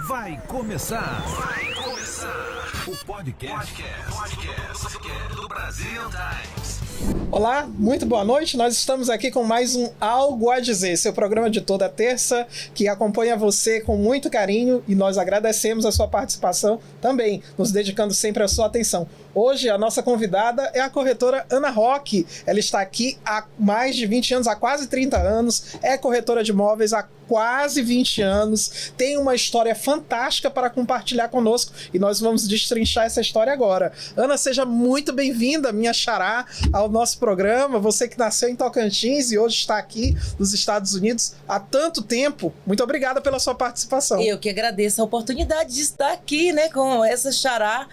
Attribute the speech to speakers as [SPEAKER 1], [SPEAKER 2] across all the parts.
[SPEAKER 1] Vai começar o podcast do Brasil Times.
[SPEAKER 2] Olá, muito boa noite. Nós estamos aqui com mais um Algo a Dizer, seu programa de toda terça que acompanha você com muito carinho e nós agradecemos a sua participação também, nos dedicando sempre a sua atenção. Hoje a nossa convidada é a corretora Ana Roque. Ela está aqui há mais de 20 anos, há quase 30 anos, é corretora de imóveis há quase 20 anos, tem uma história fantástica para compartilhar conosco e nós vamos destrinchar essa história agora. Ana, seja muito bem-vinda, minha xará, ao nosso programa. Você que nasceu em Tocantins e hoje está aqui nos Estados Unidos há tanto tempo. Muito obrigada pela sua participação.
[SPEAKER 3] Eu que agradeço a oportunidade de estar aqui, né, com essa xará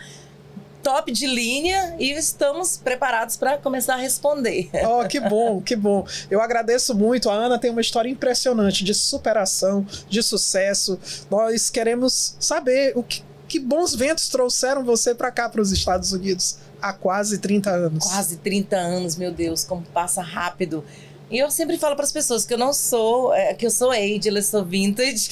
[SPEAKER 3] top de linha e estamos preparados para começar a responder.
[SPEAKER 2] Oh, que bom, que bom. Eu agradeço muito. A Ana tem uma história impressionante de superação, de sucesso. Nós queremos saber que bons ventos trouxeram você para cá, para os Estados Unidos, há quase 30 anos.
[SPEAKER 3] Quase 30 anos, meu Deus, como passa rápido. E eu sempre falo para as pessoas que eu não sou, que eu sou ageless, sou vintage.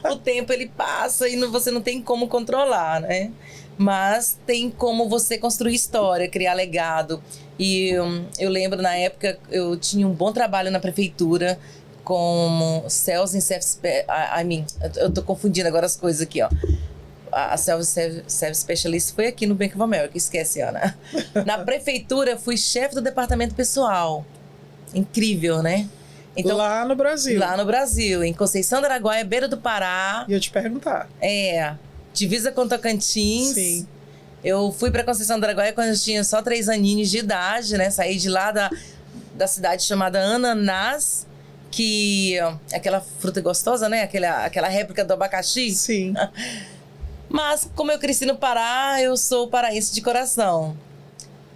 [SPEAKER 3] O tempo ele passa e você não tem como controlar, né? Mas tem como você construir história, criar legado. E eu lembro, na época, eu tinha um bom trabalho na prefeitura como Sales and Service... eu tô confundindo agora as coisas aqui, ó. A Sales Service Specialist foi aqui no Bank of America, esquece, Ana. Na prefeitura, fui chefe do departamento pessoal. Incrível, né?
[SPEAKER 2] Então, lá no Brasil.
[SPEAKER 3] Lá no Brasil, em Conceição do Araguaia, beira do Pará.
[SPEAKER 2] Ia te perguntar.
[SPEAKER 3] Divisa com Tocantins.
[SPEAKER 2] Sim.
[SPEAKER 3] Eu fui para Conceição do Araguaia quando eu tinha só 3 aninhos de idade, né? Saí de lá da cidade chamada Ananás, que é aquela fruta gostosa, né? Aquela réplica do abacaxi.
[SPEAKER 2] Sim.
[SPEAKER 3] Mas como eu cresci no Pará, eu sou paraense de coração.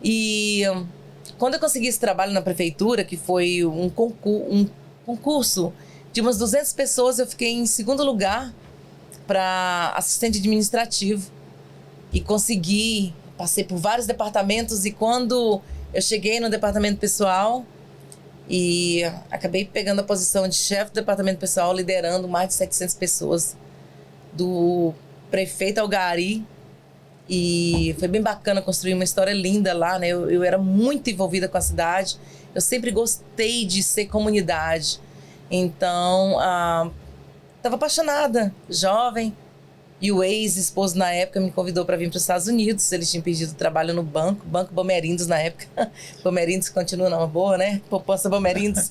[SPEAKER 3] E quando eu consegui esse trabalho na prefeitura, que foi um concurso de umas 200 pessoas, eu fiquei em segundo lugar para assistente administrativo e passei por vários departamentos e quando eu cheguei no departamento pessoal e acabei pegando a posição de chefe do departamento pessoal, liderando mais de 700 pessoas, do prefeito ao gari, e foi bem bacana construir uma história linda lá, né? Eu era muito envolvida com a cidade, eu sempre gostei de ser comunidade, então estava apaixonada, jovem, e o ex-esposo na época me convidou para vir para os Estados Unidos. Eles tinham pedido trabalho no Banco Bamerindos na época. Bamerindos continua numa boa, né? Poupança Bamerindos.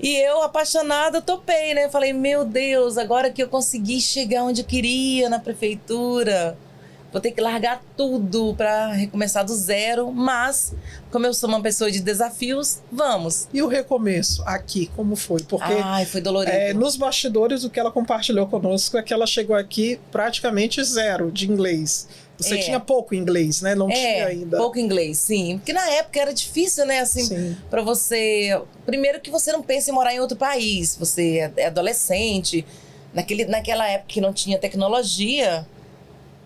[SPEAKER 3] E eu, apaixonada, topei, né? Falei, meu Deus, agora que eu consegui chegar onde eu queria na prefeitura, vou ter que largar tudo para recomeçar do zero, mas como eu sou uma pessoa de desafios, vamos.
[SPEAKER 2] E o recomeço aqui, como foi? Porque
[SPEAKER 3] foi dolorido.
[SPEAKER 2] Nos bastidores, o que ela compartilhou conosco é que ela chegou aqui praticamente zero de inglês. Você tinha pouco inglês, né? Não tinha ainda.
[SPEAKER 3] Pouco inglês, sim. Porque na época era difícil, né? Assim, para você... Primeiro que você não pensa em morar em outro país. Você é adolescente. Naquela época que não tinha tecnologia,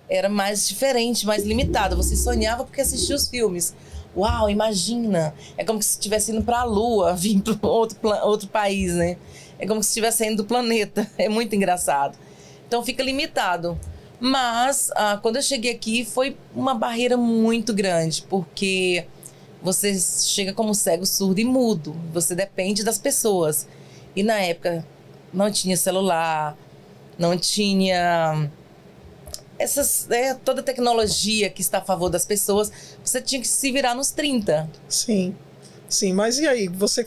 [SPEAKER 3] era mais diferente, mais limitado. Você sonhava porque assistia os filmes. Uau, imagina! É como se estivesse indo para a Lua, vir para outro país, né? É como se estivesse saindo do planeta. É muito engraçado. Então fica limitado. Mas quando eu cheguei aqui foi uma barreira muito grande, porque você chega como cego, surdo e mudo. Você depende das pessoas. E na época não tinha celular, não tinha... toda a tecnologia que está a favor das pessoas, você tinha que se virar nos 30.
[SPEAKER 2] Sim, mas e aí? Você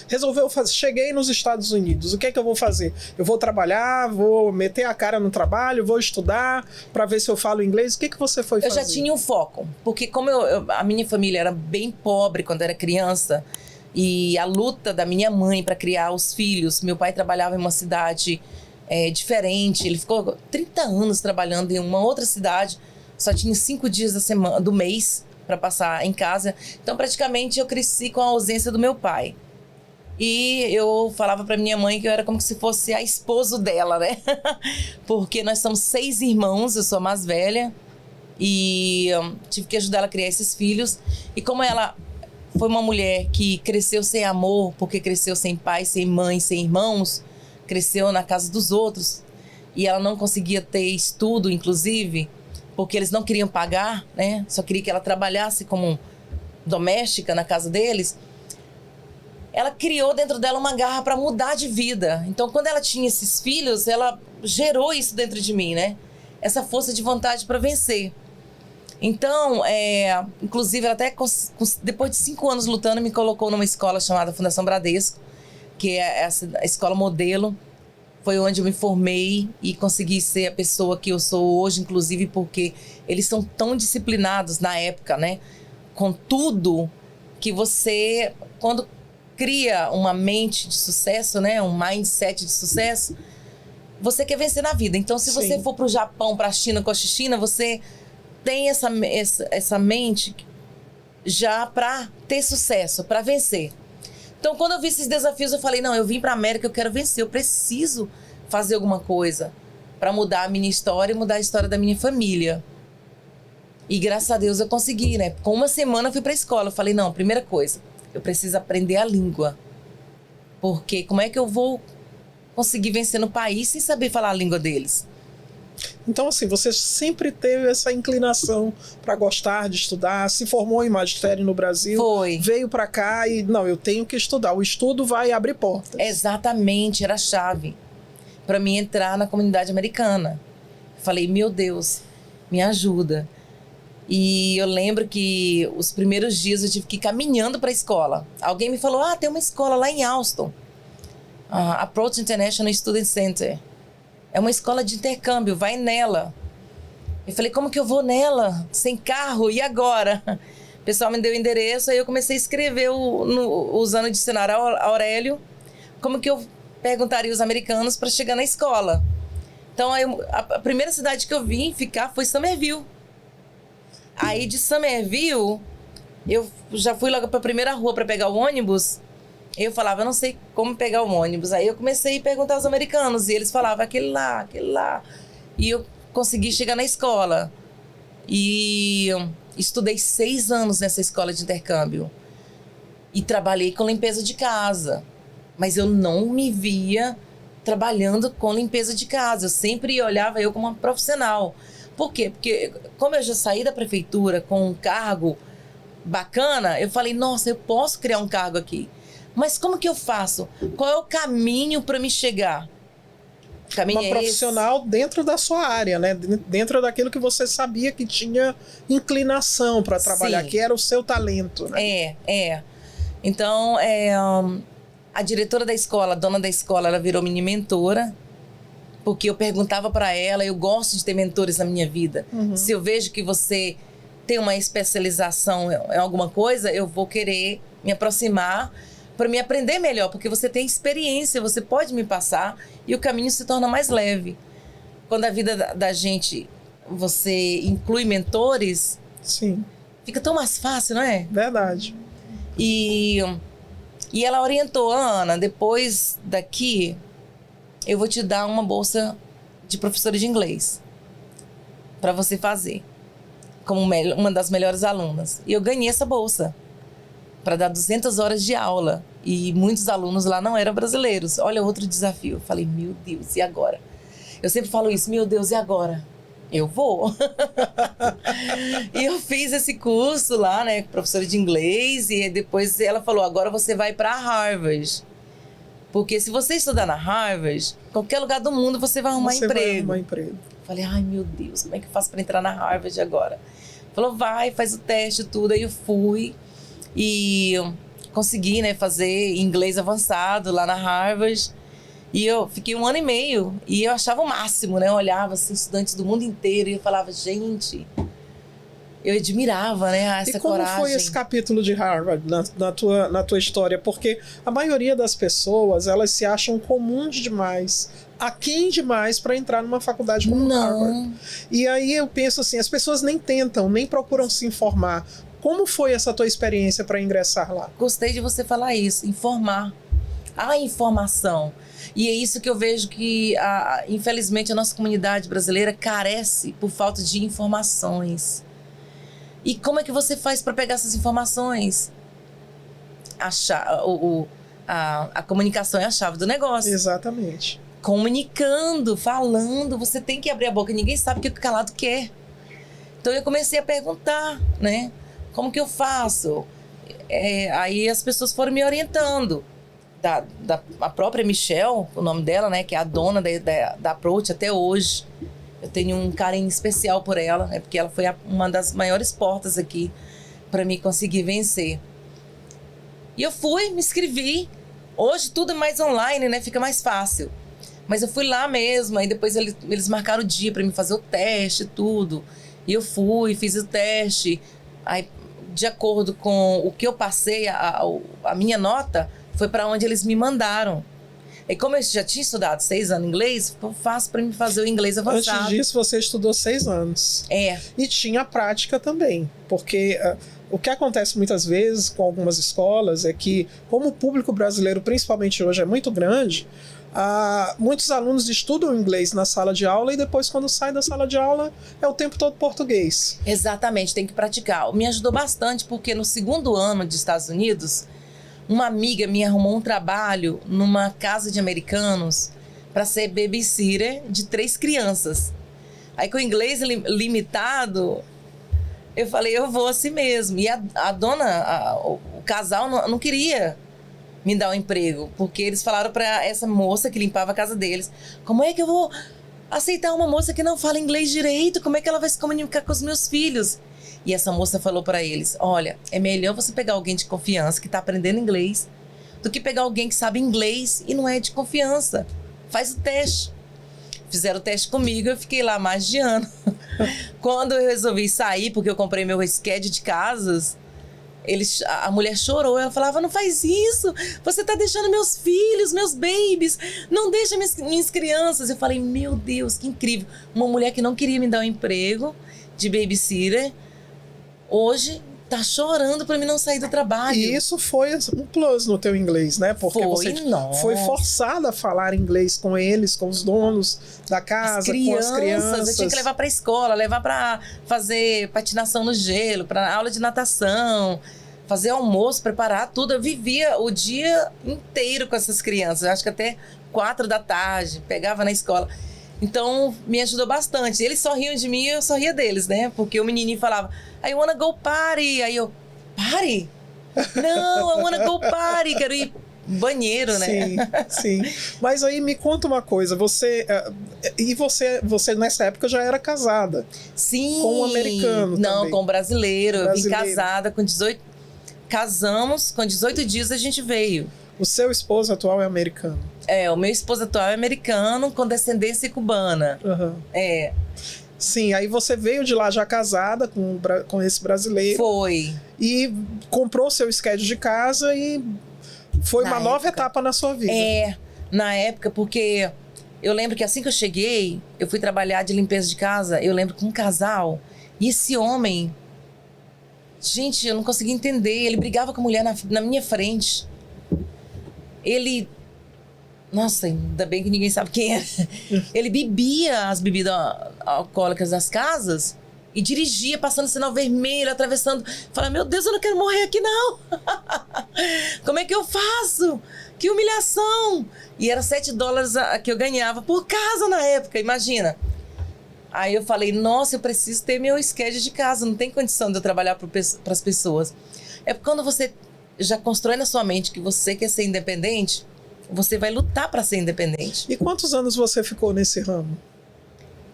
[SPEAKER 2] resolveu fazer, cheguei nos Estados Unidos, o que é que eu vou fazer? Eu vou trabalhar, vou meter a cara no trabalho, vou estudar para ver se eu falo inglês? O que você foi fazer?
[SPEAKER 3] Eu já tinha um foco, porque como a minha família era bem pobre quando eu era criança, e a luta da minha mãe para criar os filhos, meu pai trabalhava em uma cidade diferente, ele ficou 30 anos trabalhando em uma outra cidade, só tinha 5 dias do mês para passar em casa. Então, praticamente, eu cresci com a ausência do meu pai. E eu falava para minha mãe que eu era como se fosse a esposa dela, né? Porque nós somos 6 irmãos, eu sou a mais velha. E tive que ajudar ela a criar esses filhos. E como ela foi uma mulher que cresceu sem amor, porque cresceu sem pai, sem mãe, sem irmãos, cresceu na casa dos outros e ela não conseguia ter estudo, inclusive, porque eles não queriam pagar, né? Só queria que ela trabalhasse como doméstica na casa deles. Ela criou dentro dela uma garra para mudar de vida. Então, quando ela tinha esses filhos, ela gerou isso dentro de mim, né? Essa força de vontade para vencer. Então, inclusive, ela até depois de 5 anos lutando, me colocou numa escola chamada Fundação Bradesco, que é a escola modelo. Foi onde eu me formei e consegui ser a pessoa que eu sou hoje, inclusive porque eles são tão disciplinados na época, né? Com tudo que você, quando cria uma mente de sucesso, né? Um mindset de sucesso, você quer vencer na vida. Então, se você for para o Japão, para a China, Cochichina, você tem essa mente já para ter sucesso, para vencer. Então, quando eu vi esses desafios, eu falei, não, eu vim para a América, eu quero vencer, eu preciso fazer alguma coisa para mudar a minha história e mudar a história da minha família. E graças a Deus eu consegui, né? Com 1 semana eu fui para a escola, eu falei, não, primeira coisa, eu preciso aprender a língua. Porque como é que eu vou conseguir vencer no país sem saber falar a língua deles?
[SPEAKER 2] Então, assim, você sempre teve essa inclinação para gostar de estudar, se formou em magistério no Brasil, veio para cá e, não, eu tenho que estudar, o estudo vai abrir portas.
[SPEAKER 3] Exatamente, era a chave para mim entrar na comunidade americana. Falei, meu Deus, me ajuda. E eu lembro que os primeiros dias eu tive que ir caminhando para a escola. Alguém me falou, tem uma escola lá em Austin, Approach International Student Center. É uma escola de intercâmbio, vai nela. Eu falei, como que eu vou nela? Sem carro, e agora? O pessoal me deu o endereço, aí eu comecei a escrever, usando o dicionário Aurélio, como que eu perguntaria os americanos para chegar na escola. Então, a primeira cidade que eu vim ficar foi Somerville. Aí, de Somerville, eu já fui logo para a primeira rua para pegar o ônibus. Eu falava, eu não sei como pegar o ônibus. Aí eu comecei a perguntar aos americanos. E eles falavam, aquele lá. E eu consegui chegar na escola. E estudei 6 anos nessa escola de intercâmbio. E trabalhei com limpeza de casa. Mas eu não me via trabalhando com limpeza de casa. Eu sempre olhava eu como uma profissional. Por quê? Porque como eu já saí da prefeitura com um cargo bacana, eu falei, nossa, eu posso criar um cargo aqui. Mas como que eu faço? Qual é o caminho para me chegar? O caminho
[SPEAKER 2] uma profissional dentro da sua área, né? Dentro daquilo que você sabia que tinha inclinação para trabalhar, que era o seu talento, né?
[SPEAKER 3] Então, a diretora da escola, a dona da escola, ela virou minha mentora, porque eu perguntava para ela, eu gosto de ter mentores na minha vida. Se eu vejo que você tem uma especialização em alguma coisa, eu vou querer me aproximar para me aprender melhor, porque você tem experiência, você pode me passar e o caminho se torna mais leve. Quando a vida da gente, você inclui mentores, fica tão mais fácil, não é?
[SPEAKER 2] Verdade.
[SPEAKER 3] E ela orientou, Ana, depois daqui, eu vou te dar uma bolsa de professora de inglês para você fazer, como uma das melhores alunas. E eu ganhei essa bolsa para dar 200 horas de aula. E muitos alunos lá não eram brasileiros. Olha, outro desafio. Eu falei, meu Deus, e agora? Eu sempre falo isso, meu Deus, e agora? Eu vou. E eu fiz esse curso lá, né, professora de inglês. E depois ela falou, agora você vai para Harvard. Porque se você estudar na Harvard, qualquer lugar do mundo você vai arrumar emprego.
[SPEAKER 2] Vai arrumar emprego.
[SPEAKER 3] Falei, ai meu Deus, como é que eu faço para entrar na Harvard agora? Falou, vai, faz o teste, tudo. Aí eu fui e consegui, né, fazer inglês avançado lá na Harvard. E eu fiquei 1 ano e meio e eu achava o máximo, né? Eu olhava assim, estudantes do mundo inteiro e eu falava, gente, eu admirava, né, essa coragem.
[SPEAKER 2] E como foi esse capítulo de Harvard na tua história? Porque a maioria das pessoas, elas se acham comuns demais, aquém demais para entrar numa faculdade como Harvard. E aí eu penso assim, as pessoas nem tentam, nem procuram se informar. Como foi essa tua experiência para ingressar lá?
[SPEAKER 3] Gostei de você falar isso, informar. A informação. E é isso que eu vejo que, infelizmente, a nossa comunidade brasileira carece por falta de informações. E como é que você faz para pegar essas informações? A comunicação é a chave do negócio.
[SPEAKER 2] Exatamente.
[SPEAKER 3] Comunicando, falando, você tem que abrir a boca. Ninguém sabe o que o calado quer. Então eu comecei a perguntar, né? Como que eu faço? Aí as pessoas foram me orientando. A própria Michelle, o nome dela, né? Que é a dona da Approach até hoje. Eu tenho um carinho especial por ela, né? Porque ela foi uma das maiores portas aqui para mim conseguir vencer. E eu fui, me inscrevi. Hoje tudo é mais online, né? Fica mais fácil. Mas eu fui lá mesmo, aí depois eles marcaram o dia para mim fazer o teste e tudo. E eu fui, fiz o teste. Aí, de acordo com o que eu passei, a minha nota foi para onde eles me mandaram. E como eu já tinha estudado 6 anos inglês, foi fácil para mim fazer o inglês avançado.
[SPEAKER 2] Antes disso, você estudou 6 anos. E tinha prática também, porque o que acontece muitas vezes com algumas escolas é que, como o público brasileiro, principalmente hoje, é muito grande, muitos alunos estudam inglês na sala de aula e depois, quando saem da sala de aula, é o tempo todo português.
[SPEAKER 3] Exatamente, tem que praticar. Me ajudou bastante porque no 2º ano de Estados Unidos, uma amiga me arrumou um trabalho numa casa de americanos para ser babysitter de 3 crianças. Aí com o inglês limitado, eu falei, eu vou assim mesmo. E a dona, o casal não queria me dar um emprego, porque eles falaram para essa moça que limpava a casa deles, como é que eu vou aceitar uma moça que não fala inglês direito? Como é que ela vai se comunicar com os meus filhos? E essa moça falou para eles, olha, é melhor você pegar alguém de confiança que está aprendendo inglês do que pegar alguém que sabe inglês e não é de confiança. Faz o teste. Fizeram o teste comigo, eu fiquei lá mais de ano. Quando eu resolvi sair, porque eu comprei meu schedule de casas, a mulher chorou, ela falava, não faz isso, você tá deixando meus filhos, meus babies, não deixa minhas crianças. Eu falei, meu Deus, que incrível. Uma mulher que não queria me dar um emprego de babysitter, hoje tá chorando pra mim não sair do trabalho.
[SPEAKER 2] E isso foi um plus no teu inglês, né? Porque você foi forçada a falar inglês com eles, com os donos da casa, com as crianças.
[SPEAKER 3] Eu tinha que levar pra escola, levar pra fazer patinação no gelo, pra aula de natação, fazer almoço, preparar tudo. Eu vivia o dia inteiro com essas crianças. Eu acho que até 4 da tarde, pegava na escola. Então, me ajudou bastante. Eles sorriam de mim e eu sorria deles, né? Porque o menininho falava, I wanna go party. Aí eu, party? Não, I wanna go party. Quero ir banheiro, né?
[SPEAKER 2] Sim. Mas aí me conta uma coisa. Você nessa época já era casada.
[SPEAKER 3] Sim.
[SPEAKER 2] Com um americano
[SPEAKER 3] Não,
[SPEAKER 2] também.
[SPEAKER 3] com um brasileiro. Eu vim casada com 18... Casamos, com 18 dias a gente veio.
[SPEAKER 2] O seu esposo atual é americano?
[SPEAKER 3] O meu esposo atual é americano com descendência cubana.
[SPEAKER 2] Uhum. Sim, aí você veio de lá já casada com esse brasileiro.
[SPEAKER 3] Foi.
[SPEAKER 2] E comprou seu schedule de casa e foi uma nova etapa na sua vida.
[SPEAKER 3] Na época, porque eu lembro que assim que eu cheguei, eu fui trabalhar de limpeza de casa, eu lembro com um casal, e esse homem, gente, eu não conseguia entender, ele brigava com a mulher na minha frente. Ele... Nossa, ainda bem que ninguém sabe quem é. Ele bebia as bebidas alcoólicas das casas e dirigia, passando sinal vermelho, atravessando. Falava, meu Deus, eu não quero morrer aqui, não. Como é que eu faço? Que humilhação. E era $7 que eu ganhava por casa na época, imagina. Aí eu falei, nossa, eu preciso ter meu schedule de casa. Não tem condição de eu trabalhar para as pessoas. É porque quando você já constrói na sua mente que você quer ser independente, você vai lutar para ser independente.
[SPEAKER 2] E quantos anos você ficou nesse ramo?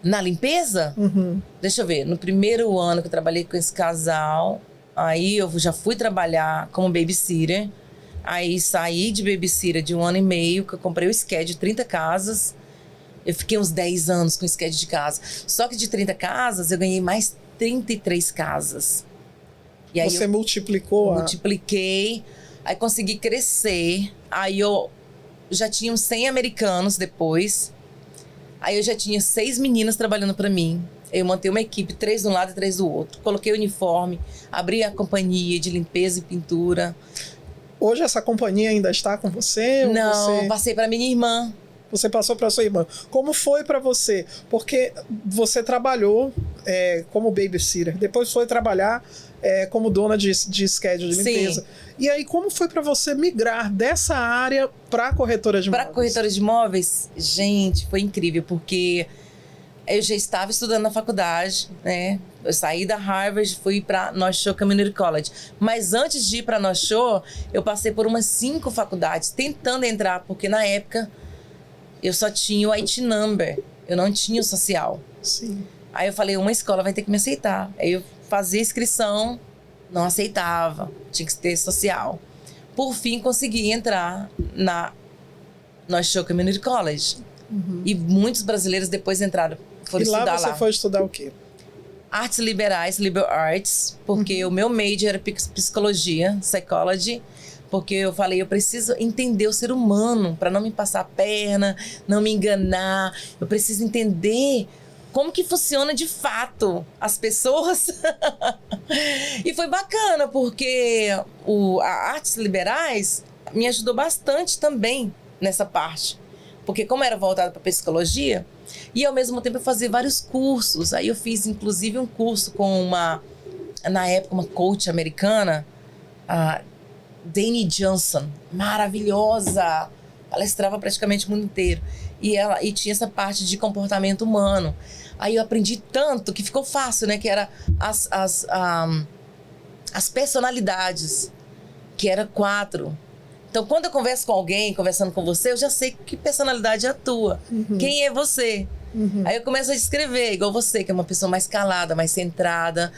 [SPEAKER 3] Na limpeza?
[SPEAKER 2] Uhum.
[SPEAKER 3] Deixa eu ver. No primeiro ano que eu trabalhei com esse casal, aí eu já fui trabalhar como babysitter. Aí saí de babysitter de 1 ano e meio, que eu comprei o schedule de 30 casas. Eu fiquei uns 10 anos com o schedule de casa. Só que de 30 casas, eu ganhei mais 33 casas. E aí
[SPEAKER 2] você multiplicou?
[SPEAKER 3] Multipliquei. Aí consegui crescer. Aí eu já tinha uns 100 americanos depois. Aí eu já tinha 6 meninas trabalhando para mim. Eu montei uma equipe, 3 de um lado e 3 do outro. Coloquei o uniforme, abri a companhia de limpeza e pintura.
[SPEAKER 2] Hoje essa companhia ainda está com você?
[SPEAKER 3] Não, passei para minha irmã.
[SPEAKER 2] você passou para sua irmã. Como foi para você? Porque você trabalhou como babysitter, depois foi trabalhar como dona de schedule de limpeza.
[SPEAKER 3] Sim.
[SPEAKER 2] E aí, como foi para você migrar dessa área para corretora de imóveis?
[SPEAKER 3] Para corretora de imóveis, gente, foi incrível, porque eu já estava estudando na faculdade, né? Eu saí da Harvard, fui para North Shore Community College. Mas antes de ir para North Shore, eu passei por umas 5 faculdades tentando entrar, porque na época eu só tinha o IT number, eu não tinha o social.
[SPEAKER 2] Sim.
[SPEAKER 3] Aí eu falei, uma escola vai ter que me aceitar. Aí eu fazia inscrição, não aceitava, tinha que ter social. Por fim, consegui entrar na North Shore Community College. Uhum. E muitos brasileiros depois entraram, foram estudar lá.
[SPEAKER 2] E lá você foi estudar o quê?
[SPEAKER 3] Artes liberais, liberal arts, porque o meu major era psicologia, psychology, porque eu falei, eu preciso entender o ser humano para não me passar a perna, não me enganar. Eu preciso entender como que funciona de fato as pessoas. E foi bacana, porque a artes liberais me ajudou bastante também nessa parte. Porque como era voltada para psicologia, e ao mesmo tempo eu fazia vários cursos. Aí eu fiz inclusive um curso com na época, uma coach americana, a Dani Johnson, maravilhosa, palestrava praticamente o mundo inteiro. E tinha essa parte de comportamento humano. Aí eu aprendi tanto que ficou fácil, né? Que era as personalidades, que era 4. Então, quando eu converso com alguém, conversando com você, eu já sei que personalidade é a tua. Uhum. Quem é você? Uhum. Aí eu começo a descrever, igual você, que é uma pessoa mais calada, mais centrada.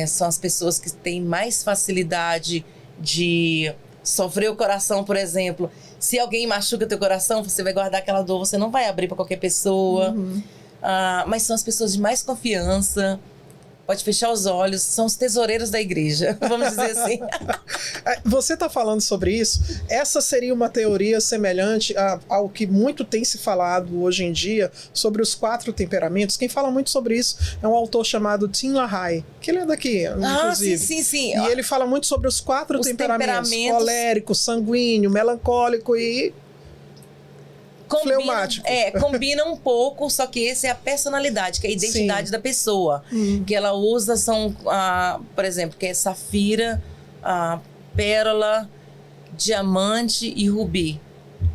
[SPEAKER 3] São as pessoas que têm mais facilidade de sofrer o coração, por exemplo. Se alguém machuca teu coração, você vai guardar aquela dor, você não vai abrir para qualquer pessoa. Uhum. Mas são as pessoas de mais confiança. Pode fechar os olhos, são os tesoureiros da igreja, vamos dizer assim.
[SPEAKER 2] Você está falando sobre isso? Essa seria uma teoria semelhante ao que muito tem se falado hoje em dia sobre os 4 temperamentos. Quem fala muito sobre isso é um autor chamado Tim LaHaye, que ele é daqui, inclusive.
[SPEAKER 3] Sim.
[SPEAKER 2] E ele fala muito sobre os 4 temperamentos: colérico, sanguíneo, melancólico e fleumático.
[SPEAKER 3] Combina um pouco, só que esse é a personalidade, que é a identidade da pessoa. Que ela usa, por exemplo, que é safira, pérola, diamante e rubi.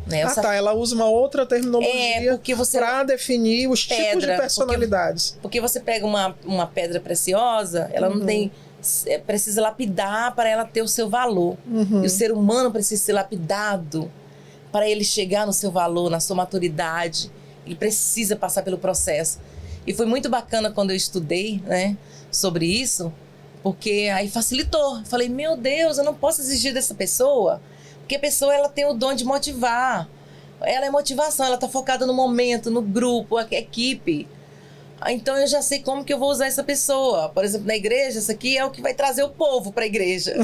[SPEAKER 3] Né?
[SPEAKER 2] Ela usa uma outra terminologia para definir os tipos de personalidades.
[SPEAKER 3] Porque você pega uma pedra preciosa, ela não tem... Precisa lapidar para ela ter o seu valor. E o ser humano precisa ser lapidado para ele chegar no seu valor, na sua maturidade. Ele precisa passar pelo processo. E foi muito bacana quando eu estudei, né, sobre isso, porque aí facilitou. Falei, meu Deus, eu não posso exigir dessa pessoa, porque a pessoa ela tem o dom de motivar. Ela é motivação, ela está focada no momento, no grupo, a equipe. Então eu já sei como que eu vou usar essa pessoa. Por exemplo, na igreja, isso aqui é o que vai trazer o povo para a igreja.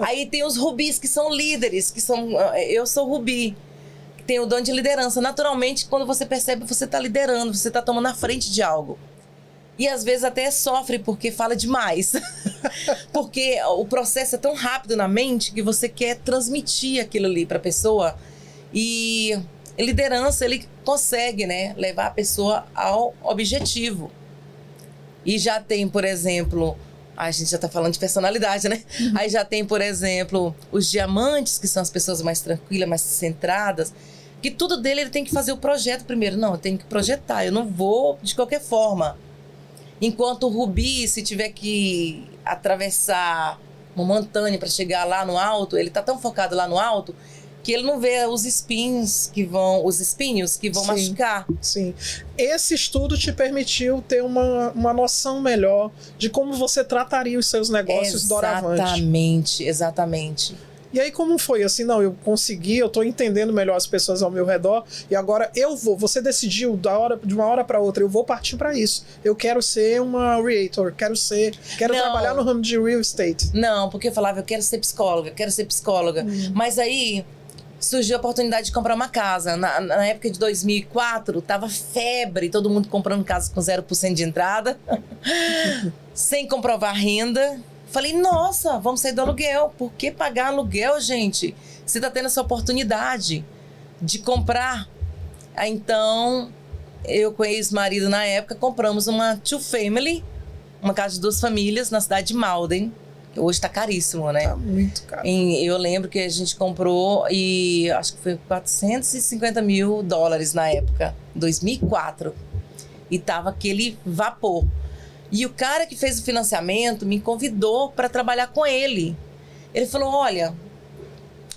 [SPEAKER 3] Aí tem os rubis, que são líderes, eu sou rubi, que tem o dom de liderança. Naturalmente, quando você percebe, você está liderando, você está tomando a frente de algo. E às vezes até sofre porque fala demais. Porque o processo é tão rápido na mente que você quer transmitir aquilo ali para a pessoa. E liderança, ele consegue, né, levar a pessoa ao objetivo. E já tem, por exemplo, a gente já está falando de personalidade, né? Aí já tem, por exemplo, os diamantes, que são as pessoas mais tranquilas, mais centradas, que tudo dele ele tem que fazer o projeto primeiro. Não, eu tenho que projetar, eu não vou de qualquer forma. Enquanto o rubi, se tiver que atravessar uma montanha para chegar lá no alto, ele está tão focado lá no alto que ele não vê os espinhos que vão machucar. Sim.
[SPEAKER 2] Esse estudo te permitiu ter uma noção melhor de como você trataria os seus negócios doravante.
[SPEAKER 3] Exatamente.
[SPEAKER 2] E aí como foi? Assim, não, eu consegui, eu tô entendendo melhor as pessoas ao meu redor e agora você decidiu de uma hora para outra, eu vou partir para isso. Eu quero ser uma realtor, quero trabalhar no ramo de real estate.
[SPEAKER 3] Não, porque eu falava, eu quero ser psicóloga. Mas aí surgiu a oportunidade de comprar uma casa. Na época de 2004, tava febre, todo mundo comprando casa com 0% de entrada, sem comprovar renda. Falei, nossa, vamos sair do aluguel. Por que pagar aluguel, gente? Você tá tendo essa oportunidade de comprar Aí, então, eu com o ex-marido na época, compramos uma two family, uma casa de 2 famílias na cidade de Malden. Hoje tá caríssimo, né?
[SPEAKER 2] Tá muito caro.
[SPEAKER 3] Eu lembro que a gente comprou e acho que foi $450 mil na época, 2004. E tava aquele vapor. E o cara que fez o financiamento me convidou para trabalhar com ele. Ele falou, olha,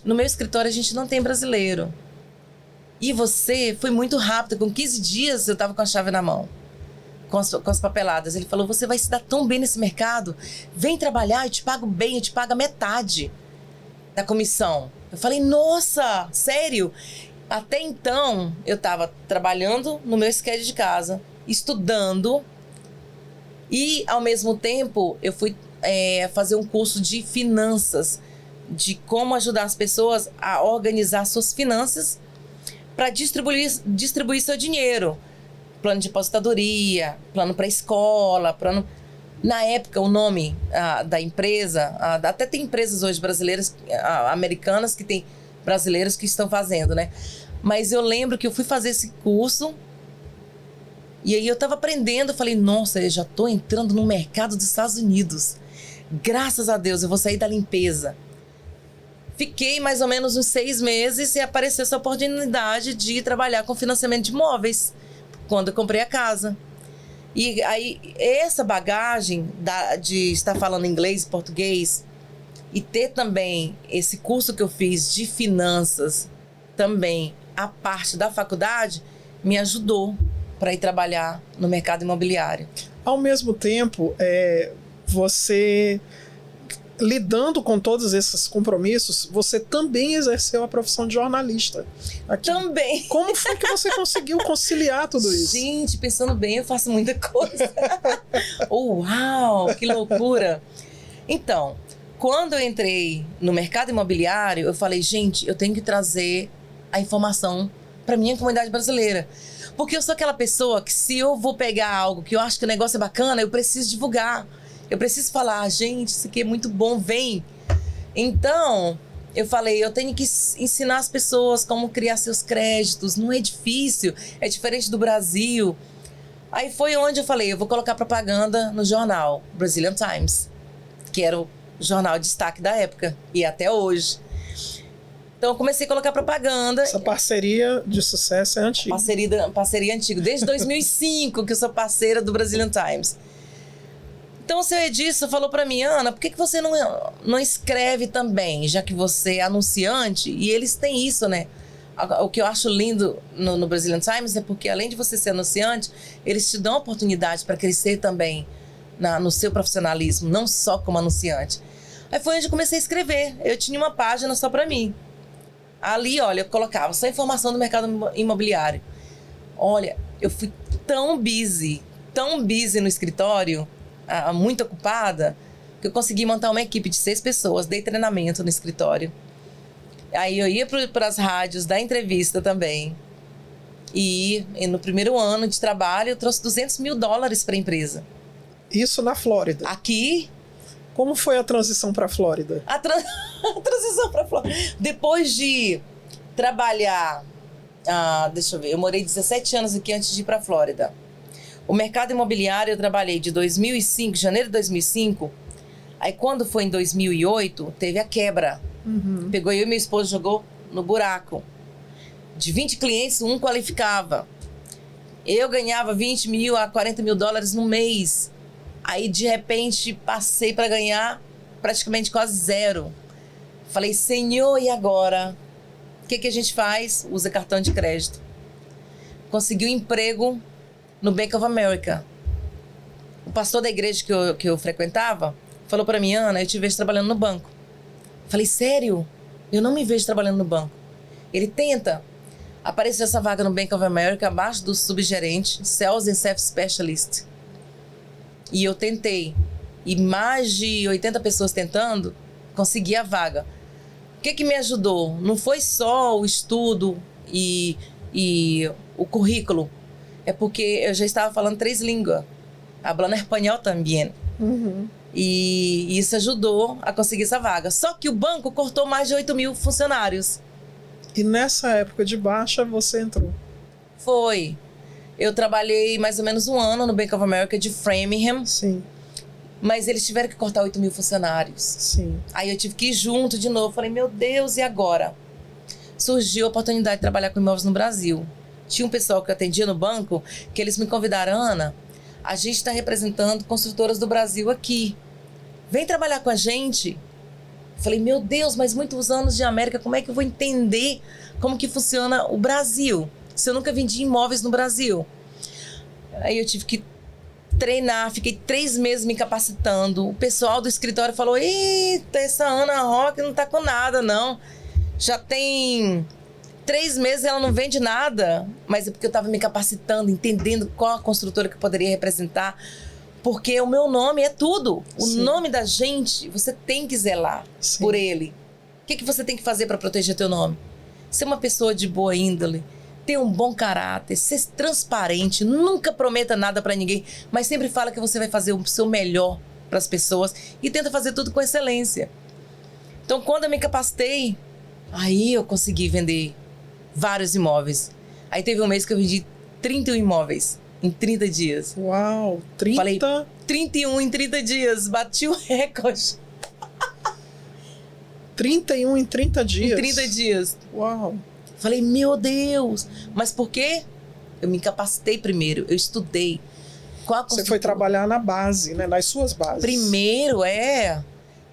[SPEAKER 3] no meu escritório a gente não tem brasileiro. E você foi muito rápido, com 15 dias eu tava com a chave na mão. Com as papeladas. Ele falou, você vai se dar tão bem nesse mercado, vem trabalhar, eu te pago bem, eu te pago a metade da comissão. Eu falei, nossa, sério? Até então, eu estava trabalhando no meu schedule de casa, estudando, e ao mesmo tempo, eu fui fazer um curso de finanças, de como ajudar as pessoas a organizar suas finanças para distribuir seu dinheiro. Plano de aposentadoria, plano para escola, plano... Na época, o nome da empresa, até tem empresas hoje brasileiras, americanas, que tem brasileiros que estão fazendo, né? Mas eu lembro que eu fui fazer esse curso e aí eu estava aprendendo, eu falei, nossa, eu já estou entrando no mercado dos Estados Unidos. Graças a Deus, eu vou sair da limpeza. Fiquei mais ou menos uns 6 meses e apareceu essa oportunidade de trabalhar com financiamento de imóveis, quando eu comprei a casa. E aí, essa bagagem de estar falando inglês e português e ter também esse curso que eu fiz de finanças também, a parte da faculdade, me ajudou para ir trabalhar no mercado imobiliário.
[SPEAKER 2] Ao mesmo tempo, você... lidando com todos esses compromissos, você também exerceu a profissão de jornalista. Aqui.
[SPEAKER 3] Também.
[SPEAKER 2] Como foi que você conseguiu conciliar tudo isso?
[SPEAKER 3] Gente, pensando bem, eu faço muita coisa. Uau, que loucura. Então, quando eu entrei no mercado imobiliário, eu falei, gente, eu tenho que trazer a informação para minha comunidade brasileira. Porque eu sou aquela pessoa que, se eu vou pegar algo que eu acho que o negócio é bacana, eu preciso divulgar. Eu preciso falar, gente, isso aqui é muito bom, vem. Então, eu falei, eu tenho que ensinar as pessoas como criar seus créditos. Não é difícil, é diferente do Brasil. Aí foi onde eu falei, eu vou colocar propaganda no jornal Brazilian Times, que era o jornal de destaque da época, e até hoje. Então, eu comecei a colocar propaganda.
[SPEAKER 2] Essa parceria de sucesso é antiga.
[SPEAKER 3] Parceria antiga, desde 2005 que eu sou parceira do Brazilian Times. Então o seu Edilson falou para mim, Ana, por que você não escreve também, já que você é anunciante? E eles têm isso, né? O que eu acho lindo no Brazilian Times é porque, além de você ser anunciante, eles te dão oportunidade para crescer também no seu profissionalismo, não só como anunciante. Aí foi onde eu comecei a escrever. Eu tinha uma página só para mim. Ali, olha, eu colocava só informação do mercado imobiliário. Olha, eu fui tão busy no escritório, muito ocupada, que eu consegui montar uma equipe de 6 pessoas, dei treinamento no escritório. Aí eu ia para as rádios dar entrevista também. E no primeiro ano de trabalho eu trouxe $200 mil para a empresa.
[SPEAKER 2] Isso na Flórida.
[SPEAKER 3] Aqui.
[SPEAKER 2] Como foi a transição para a Flórida?
[SPEAKER 3] A transição para a Flórida. Depois de trabalhar, deixa eu ver, eu morei 17 anos aqui antes de ir para a Flórida. O mercado imobiliário eu trabalhei de 2005, janeiro de 2005. Aí quando foi em 2008, teve a quebra.
[SPEAKER 2] Uhum.
[SPEAKER 3] Pegou eu e meu esposo, jogou no buraco. De 20 clientes, um qualificava. Eu ganhava $20 mil a $40 mil no mês. Aí de repente passei para ganhar praticamente quase zero. Falei, Senhor, e agora? O que a gente faz? Usa cartão de crédito. Consegui um emprego no Bank of America. O pastor da igreja que eu frequentava falou para mim, Ana, eu te vejo trabalhando no banco. Falei, sério? Eu não me vejo trabalhando no banco. Ele tenta. Apareceu essa vaga no Bank of America abaixo do subgerente, Sales and Self Specialist. E eu tentei. E mais de 80 pessoas tentando, consegui a vaga. O que me ajudou? Não foi só o estudo e o currículo. É porque eu já estava falando 3 línguas. Hablando espanhol também.
[SPEAKER 2] Uhum.
[SPEAKER 3] E isso ajudou a conseguir essa vaga. Só que o banco cortou mais de 8 mil funcionários.
[SPEAKER 2] E nessa época de baixa você entrou?
[SPEAKER 3] Foi. Eu trabalhei mais ou menos 1 ano no Bank of America de Framingham.
[SPEAKER 2] Sim,
[SPEAKER 3] Mas eles tiveram que cortar 8 mil funcionários.
[SPEAKER 2] sim.
[SPEAKER 3] Aí eu tive que ir junto de novo. Falei, meu Deus, e agora? Surgiu a oportunidade de trabalhar com imóveis no Brasil. Tinha um pessoal que eu atendia no banco, que eles me convidaram, Ana, a gente está representando construtoras do Brasil aqui. Vem trabalhar com a gente. Falei, meu Deus, mas muitos anos de América, como é que eu vou entender como que funciona o Brasil? Se eu nunca vendi imóveis no Brasil. Aí eu tive que treinar, fiquei 3 meses me capacitando. O pessoal do escritório falou, eita, essa Ana Roque não tá com nada, não. Já tem 3 meses e ela não vende nada. Mas é porque eu tava me capacitando, entendendo qual a construtora que eu poderia representar. Porque o meu nome é tudo. O
[SPEAKER 2] Sim.
[SPEAKER 3] nome da gente, você tem que zelar
[SPEAKER 2] Sim.
[SPEAKER 3] por ele. O que você tem que fazer para proteger teu nome? Ser uma pessoa de boa índole, ter um bom caráter, ser transparente, nunca prometa nada para ninguém, mas sempre fala que você vai fazer o seu melhor para as pessoas e tenta fazer tudo com excelência. Então, quando eu me capacitei, aí eu consegui vender vários imóveis. Aí teve um mês que eu vendi 31 imóveis em 30 dias.
[SPEAKER 2] Uau, 30?
[SPEAKER 3] Falei, 31 em 30 dias, bati o recorde.
[SPEAKER 2] 31 em 30 dias?
[SPEAKER 3] Em 30 dias.
[SPEAKER 2] Uau.
[SPEAKER 3] Falei, meu Deus. Mas por quê? Eu me capacitei primeiro, eu estudei. Qual a
[SPEAKER 2] Você foi trabalhar na base, né? Nas suas bases.
[SPEAKER 3] Primeiro,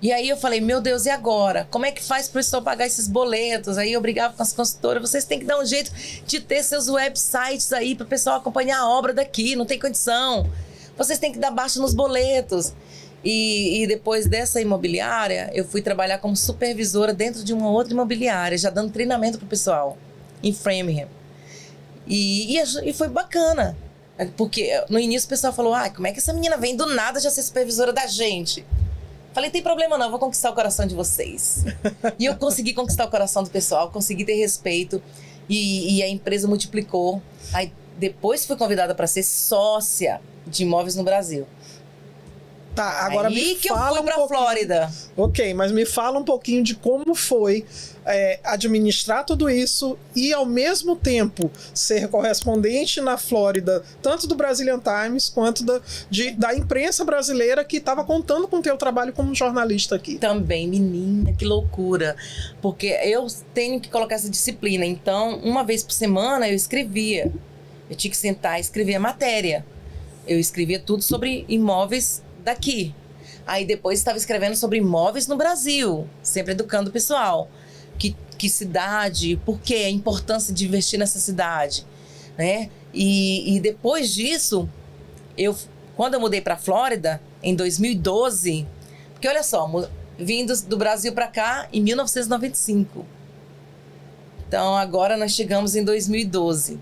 [SPEAKER 3] E aí eu falei, meu Deus, e agora? Como é que faz para o pessoal pagar esses boletos? Aí eu brigava com as consultoras, vocês têm que dar um jeito de ter seus websites aí para o pessoal acompanhar a obra daqui, não tem condição. Vocês têm que dar baixa nos boletos. E depois dessa imobiliária, eu fui trabalhar como supervisora dentro de uma outra imobiliária, já dando treinamento pro pessoal, em Framingham. E foi bacana, porque no início o pessoal falou, como é que essa menina vem do nada já ser supervisora da gente? Falei, tem problema não, vou conquistar o coração de vocês. E eu consegui conquistar o coração do pessoal, consegui ter respeito, e a empresa multiplicou. Aí depois fui convidada para ser sócia de imóveis no Brasil.
[SPEAKER 2] Tá, agora
[SPEAKER 3] aí
[SPEAKER 2] me
[SPEAKER 3] que
[SPEAKER 2] fala
[SPEAKER 3] eu fui pra Flórida.
[SPEAKER 2] Ok, mas me fala um pouquinho de como foi administrar tudo isso e, ao mesmo tempo, ser correspondente na Flórida, tanto do Brazilian Times quanto da imprensa brasileira que estava contando com o teu trabalho como jornalista aqui.
[SPEAKER 3] Também, menina, que loucura. Porque eu tenho que colocar essa disciplina. Então, uma vez por semana eu escrevia. Eu tinha que sentar e escrever a matéria. Eu escrevia tudo sobre imóveis daqui. Aí depois estava escrevendo sobre imóveis no Brasil, sempre educando o pessoal. Que cidade, por que a importância de investir nessa cidade, né? E depois disso, quando eu mudei para a Flórida, em 2012, porque olha só, vim do Brasil para cá em 1995. Então agora nós chegamos em 2012.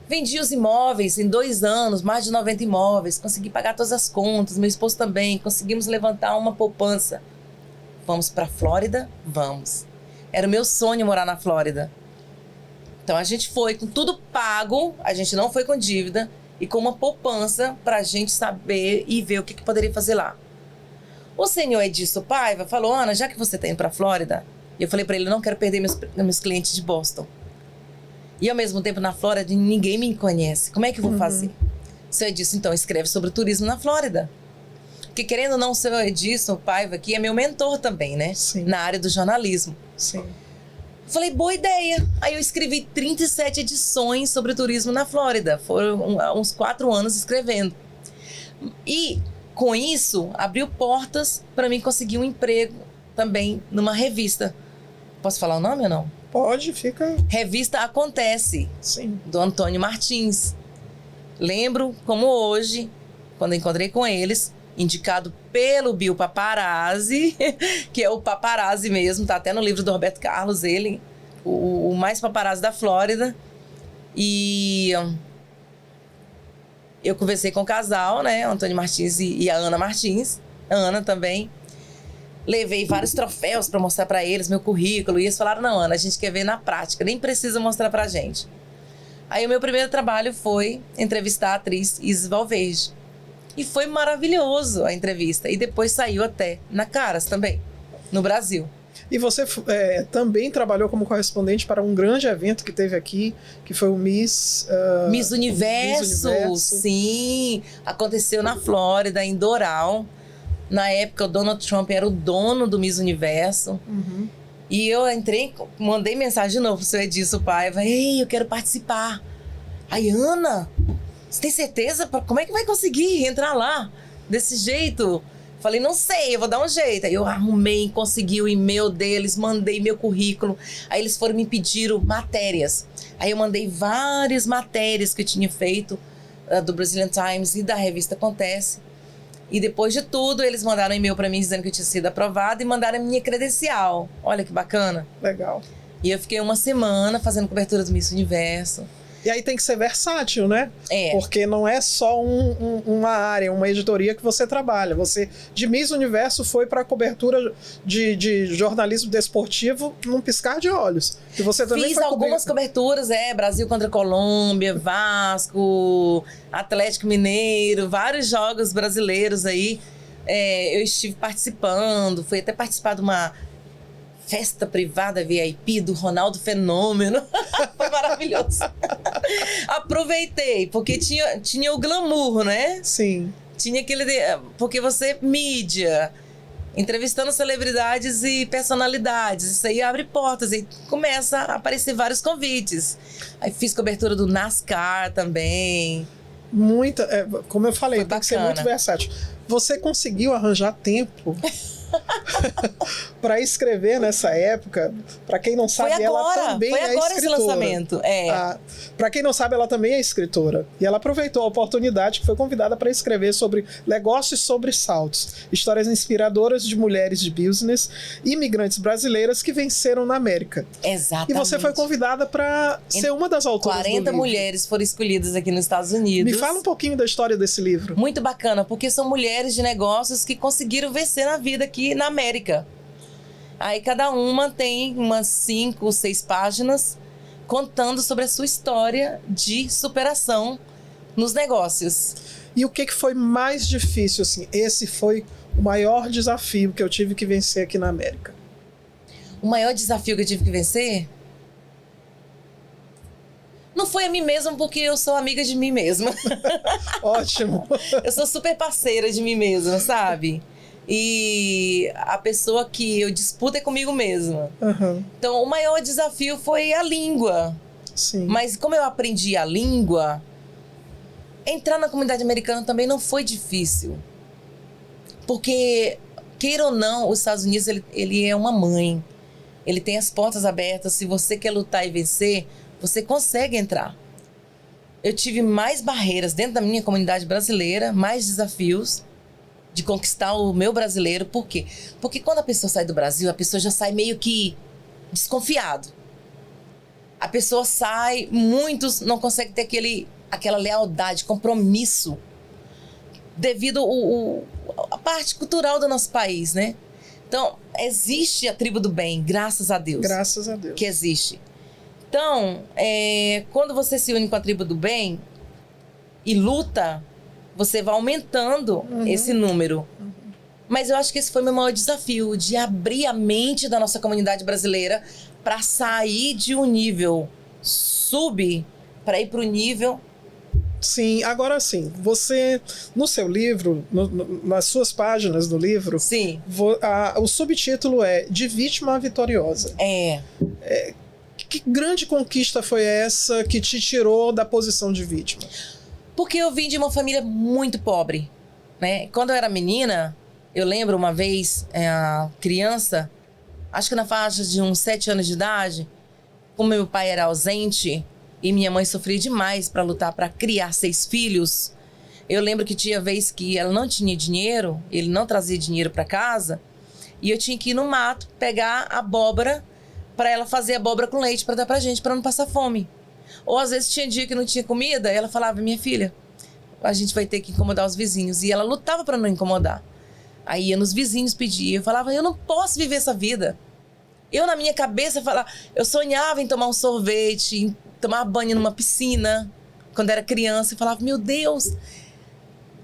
[SPEAKER 3] Vendi os imóveis em 2 anos, mais de 90 imóveis, consegui pagar todas as contas, meu esposo também, conseguimos levantar uma poupança. Vamos para a Flórida? Vamos. Era o meu sonho morar na Flórida. Então a gente foi com tudo pago, a gente não foi com dívida, e com uma poupança para a gente saber e ver o que poderia fazer lá. O senhor Edilson Paiva falou, Ana, já que você está indo para a Flórida, eu falei para ele, não quero perder meus clientes de Boston. E ao mesmo tempo na Flórida ninguém me conhece. Como é que eu vou fazer? O senhor Edilson, então, escreve sobre o turismo na Flórida. Porque querendo ou não, o senhor Edilson Paiva aqui é meu mentor também, né?
[SPEAKER 2] Sim.
[SPEAKER 3] Na área do jornalismo.
[SPEAKER 2] Sim.
[SPEAKER 3] Falei, boa ideia. Aí eu escrevi 37 edições sobre o turismo na Flórida. Foram uns 4 anos escrevendo. E com isso, abriu portas para mim conseguir um emprego também numa revista. Posso falar o nome ou não?
[SPEAKER 2] Pode, fica.
[SPEAKER 3] Revista Acontece,
[SPEAKER 2] Sim.
[SPEAKER 3] do Antônio Martins. Lembro como hoje, quando encontrei com eles, indicado pelo Bill Paparazzi, que é o paparazzi mesmo, tá até no livro do Roberto Carlos, ele, o mais paparazzi da Flórida. E eu conversei com o casal, né, o Antônio Martins e a Ana Martins, a Ana também. Levei vários troféus para mostrar para eles, meu currículo, e eles falaram, não, Ana, a gente quer ver na prática, nem precisa mostrar pra gente. Aí o meu primeiro trabalho foi entrevistar a atriz Isis Valverde. E foi maravilhoso a entrevista. E depois saiu até na Caras também, no Brasil.
[SPEAKER 2] E você também trabalhou como correspondente para um grande evento que teve aqui, que foi o Miss
[SPEAKER 3] Universo. Sim, aconteceu na Flórida, em Doral. Na época, o Donald Trump era o dono do Miss Universo.
[SPEAKER 2] Uhum.
[SPEAKER 3] E eu entrei, mandei mensagem de novo pro seu Edilson Paiva. Ei, eu quero participar. Aí, Ana, você tem certeza? Como é que vai conseguir entrar lá desse jeito? Falei, não sei, eu vou dar um jeito. Aí eu arrumei, consegui o e-mail deles, mandei meu currículo. Aí eles foram me pedir matérias. Aí eu mandei várias matérias que eu tinha feito do Brazilian Times e da revista Acontece. E depois de tudo, eles mandaram um e-mail para mim dizendo que eu tinha sido aprovada e mandaram a minha credencial. Olha que bacana.
[SPEAKER 2] Legal.
[SPEAKER 3] E eu fiquei uma semana fazendo cobertura do Miss Universo.
[SPEAKER 2] E aí tem que ser versátil, né?
[SPEAKER 3] É.
[SPEAKER 2] Porque não é só uma área, uma editoria que você trabalha. Você, de Miss Universo, foi para a cobertura de jornalismo desportivo num piscar de olhos. E você também
[SPEAKER 3] Fiz
[SPEAKER 2] foi
[SPEAKER 3] algumas coberturas, Brasil contra Colômbia, Vasco, Atlético Mineiro, vários jogos brasileiros aí. Eu estive participando, fui até participar de uma festa privada VIP do Ronaldo Fenômeno. Foi maravilhoso. Aproveitei, porque tinha o glamour, né?
[SPEAKER 2] Sim.
[SPEAKER 3] Tinha aquele... Porque você, mídia, entrevistando celebridades e personalidades. Isso aí abre portas e começa a aparecer vários convites. Aí fiz cobertura do NASCAR também.
[SPEAKER 2] Como eu falei,
[SPEAKER 3] Foi
[SPEAKER 2] tem que ser
[SPEAKER 3] bacana.
[SPEAKER 2] muito versátil. Você conseguiu arranjar tempo para escrever nessa época? Para quem não sabe, ela também é escritora.
[SPEAKER 3] Esse lançamento.
[SPEAKER 2] Para quem não sabe, ela também é escritora. E ela aproveitou a oportunidade que foi convidada para escrever sobre negócios sobre saltos, histórias inspiradoras de mulheres de business e imigrantes brasileiras que venceram na América.
[SPEAKER 3] Exatamente.
[SPEAKER 2] E você foi convidada para ser uma das autoras
[SPEAKER 3] 40
[SPEAKER 2] do livro.
[SPEAKER 3] mulheres foram escolhidas aqui nos Estados Unidos.
[SPEAKER 2] Me fala um pouquinho da história desse livro.
[SPEAKER 3] Muito bacana, porque são mulheres de negócios que conseguiram vencer na vida aqui na América. Aí cada uma tem umas 5 ou 6 páginas contando sobre a sua história de superação nos negócios.
[SPEAKER 2] E o que foi mais difícil, assim? Esse foi o maior desafio que eu tive que vencer aqui na América.
[SPEAKER 3] O maior desafio que eu tive que vencer? Não foi a mim mesma, porque eu sou amiga de mim mesma.
[SPEAKER 2] Ótimo.
[SPEAKER 3] Eu sou super parceira de mim mesma, sabe? E a pessoa que eu disputo é comigo mesma.
[SPEAKER 2] Uhum.
[SPEAKER 3] Então, o maior desafio foi a língua.
[SPEAKER 2] Sim.
[SPEAKER 3] Mas como eu aprendi a língua, entrar na comunidade americana também não foi difícil. Porque, queira ou não, os Estados Unidos, ele é uma mãe. Ele tem as portas abertas. Se você quer lutar e vencer, você consegue entrar. Eu tive mais barreiras dentro da minha comunidade brasileira, mais desafios de conquistar o meu brasileiro. Por quê? Porque quando a pessoa sai do Brasil, a pessoa já sai meio que desconfiado. A pessoa sai, muitos não conseguem ter aquela lealdade, compromisso, devido à parte cultural do nosso país, né? Então, existe a tribo do bem, graças a Deus.
[SPEAKER 2] Graças a Deus.
[SPEAKER 3] Que existe. Então, quando você se une com a tribo do bem e luta, você vai aumentando esse número. Mas eu acho que esse foi o meu maior desafio, de abrir a mente da nossa comunidade brasileira para sair de um nível sub para ir para o nível...
[SPEAKER 2] Sim, agora sim, você, no seu livro, nas suas páginas do livro,
[SPEAKER 3] Sim.
[SPEAKER 2] O subtítulo é De Vítima a Vitoriosa. Que grande conquista foi essa que te tirou da posição de vítima?
[SPEAKER 3] Porque eu vim de uma família muito pobre, né? Quando eu era menina, eu lembro uma vez, criança, acho que na faixa de uns 7 anos de idade, como meu pai era ausente e minha mãe sofria demais para lutar para criar 6 filhos, eu lembro que tinha vez que ela não tinha dinheiro, ele não trazia dinheiro para casa, e eu tinha que ir no mato pegar abóbora para ela fazer abóbora com leite para dar pra gente, para não passar fome. Ou às vezes tinha dia que não tinha comida, e ela falava, minha filha, a gente vai ter que incomodar os vizinhos. E ela lutava para não incomodar. Aí ia nos vizinhos pedir, eu falava, eu não posso viver essa vida. Eu, na minha cabeça, eu sonhava em tomar um sorvete, em tomar banho numa piscina, quando era criança, e falava, meu Deus.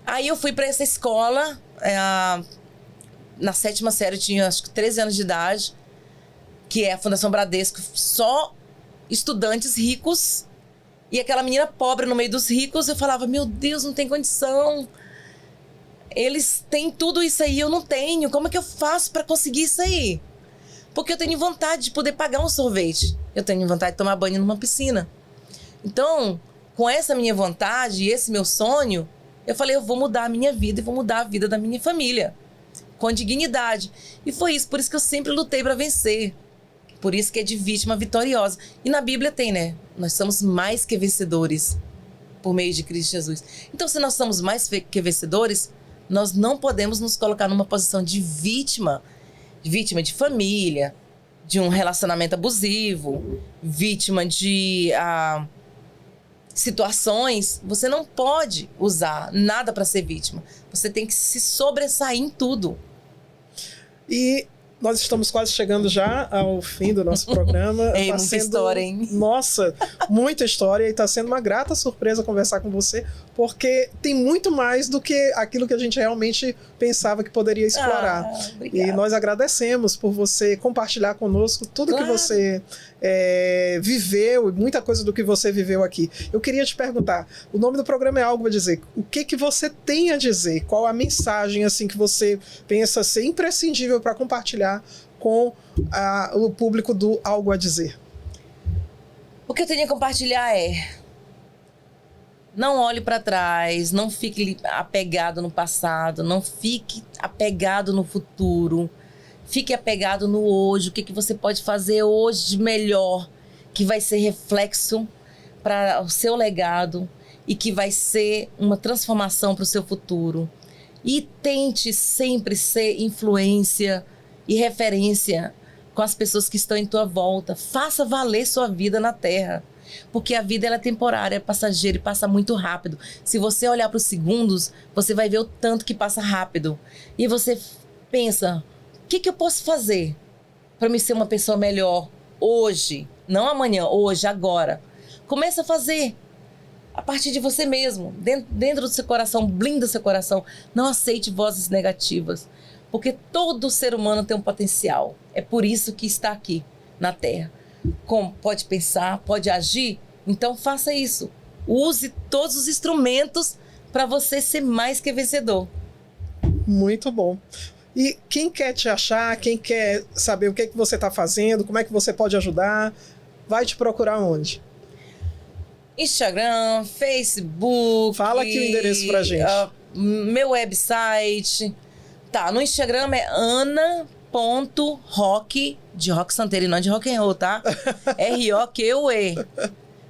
[SPEAKER 3] Aí eu fui para essa escola, na 7ª série, eu tinha acho que 13 anos de idade. que é a Fundação Bradesco, só estudantes ricos. E aquela menina pobre no meio dos ricos, eu falava, meu Deus, não tem condição. Eles têm tudo isso aí, eu não tenho. Como é que eu faço para conseguir isso aí? Porque eu tenho vontade de poder pagar um sorvete. Eu tenho vontade de tomar banho numa piscina. Então, com essa minha vontade e esse meu sonho, eu falei, eu vou mudar a minha vida e vou mudar a vida da minha família. Com dignidade. E foi isso, por isso que eu sempre lutei para vencer. Por isso que é de vítima vitoriosa. E na Bíblia tem, né? Nós somos mais que vencedores por meio de Cristo Jesus. Então, se nós somos mais que vencedores, nós não podemos nos colocar numa posição de vítima de família, de um relacionamento abusivo, vítima de situações. Você não pode usar nada para ser vítima. Você tem que se sobressair em tudo.
[SPEAKER 2] E nós estamos quase chegando já ao fim do nosso programa.
[SPEAKER 3] Muita história, hein?
[SPEAKER 2] Nossa, muita história. E está sendo uma grata surpresa conversar com você, porque tem muito mais do que aquilo que a gente realmente pensava que poderia explorar. E nós agradecemos por você compartilhar conosco tudo que você viveu, muita coisa do que você viveu aqui. Eu queria te perguntar, o nome do programa é Algo a Dizer. O que você tem a dizer? Qual a mensagem assim que você pensa ser imprescindível para compartilhar com o público do Algo a Dizer?
[SPEAKER 3] O que eu tenho a compartilhar é: não olhe para trás, não fique apegado no passado, não fique apegado no futuro, fique apegado no hoje. O que você pode fazer hoje de melhor, que vai ser reflexo para o seu legado e que vai ser uma transformação para o seu futuro. E tente sempre ser influência e referência com as pessoas que estão em tua volta. Faça valer sua vida na Terra. Porque a vida ela é temporária, é passageira e passa muito rápido. Se você olhar para os segundos, você vai ver o tanto que passa rápido. E você pensa, o que eu posso fazer para me ser uma pessoa melhor hoje? Não amanhã, hoje, agora. Comece a fazer. A partir de você mesmo, dentro do seu coração, blinda seu coração. Não aceite vozes negativas. Porque todo ser humano tem um potencial. É por isso que está aqui na Terra. Como pode pensar, pode agir, então faça isso. Use todos os instrumentos para você ser mais que vencedor.
[SPEAKER 2] Muito bom. E quem quer te achar, quem quer saber o que você está fazendo, como é que você pode ajudar, vai te procurar onde?
[SPEAKER 3] Instagram, Facebook.
[SPEAKER 2] Fala aqui o endereço pra gente.
[SPEAKER 3] Meu website. Tá, no Instagram é ana.roque, de rock santeiro e não de rock and roll, tá? R-O-Q-U-E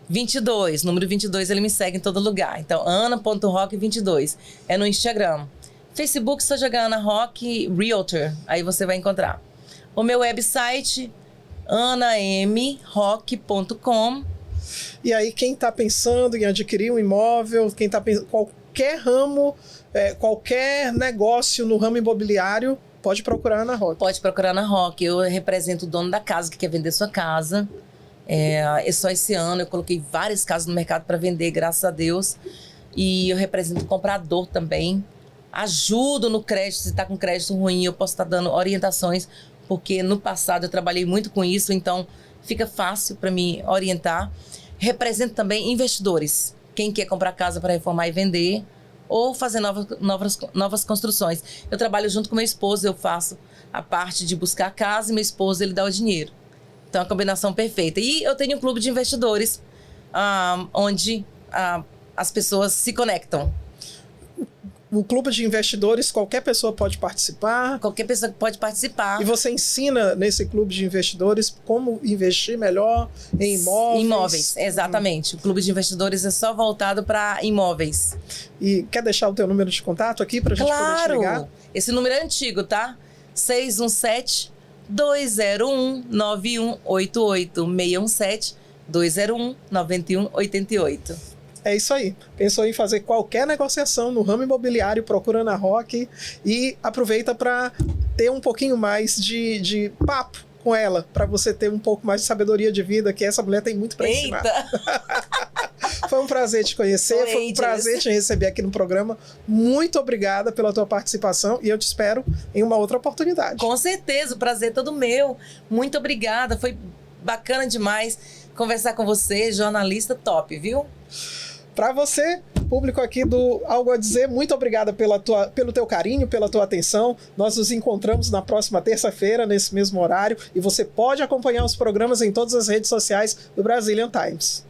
[SPEAKER 3] 22, número 22, ele me segue em todo lugar. Então, ana.roque22 é no Instagram. Facebook, só jogar Ana Roque Realtor, aí você vai encontrar. O meu website, anamroque.com.
[SPEAKER 2] E aí, quem está pensando em adquirir um imóvel, quem está pensando qualquer ramo, qualquer negócio no ramo imobiliário, pode procurar a Ana Roque.
[SPEAKER 3] Pode procurar a Ana Roque. Eu represento o dono da casa que quer vender sua casa. Só esse ano eu coloquei várias casas no mercado para vender, graças a Deus. E eu represento o comprador também. Ajudo no crédito, se está com crédito ruim, eu posso estar dando orientações, porque no passado eu trabalhei muito com isso, então fica fácil para me orientar. Represento também investidores. Quem quer comprar casa para reformar e vender, ou fazer novas construções. Eu trabalho junto com meu esposo, eu faço a parte de buscar a casa e meu esposo ele dá o dinheiro. Então é uma combinação perfeita. E eu tenho um clube de investidores, onde as pessoas se conectam.
[SPEAKER 2] O clube de investidores, qualquer pessoa pode participar?
[SPEAKER 3] Qualquer pessoa pode participar.
[SPEAKER 2] E você ensina nesse clube de investidores como investir melhor em imóveis?
[SPEAKER 3] Imóveis, exatamente. O clube de investidores é só voltado para imóveis.
[SPEAKER 2] E quer deixar o teu número de contato aqui para a gente poder te ligar?
[SPEAKER 3] Claro! Esse número é antigo, tá? 617-201-9188. 617-201-9188.
[SPEAKER 2] É isso aí. Pensou em fazer qualquer negociação no ramo imobiliário, procurando a Roque, e aproveita para ter um pouquinho mais de papo com ela, para você ter um pouco mais de sabedoria de vida, que essa mulher tem muito para ensinar. Foi um prazer te conhecer, foi um prazer te receber aqui no programa. Muito obrigada pela tua participação e eu te espero em uma outra oportunidade.
[SPEAKER 3] Com certeza, o prazer é todo meu. Muito obrigada, foi bacana demais conversar com você, jornalista top, viu?
[SPEAKER 2] Para você, público aqui do Algo a Dizer, muito obrigada pelo teu carinho, pela tua atenção. Nós nos encontramos na próxima terça-feira, nesse mesmo horário, e você pode acompanhar os programas em todas as redes sociais do Brazilian Times.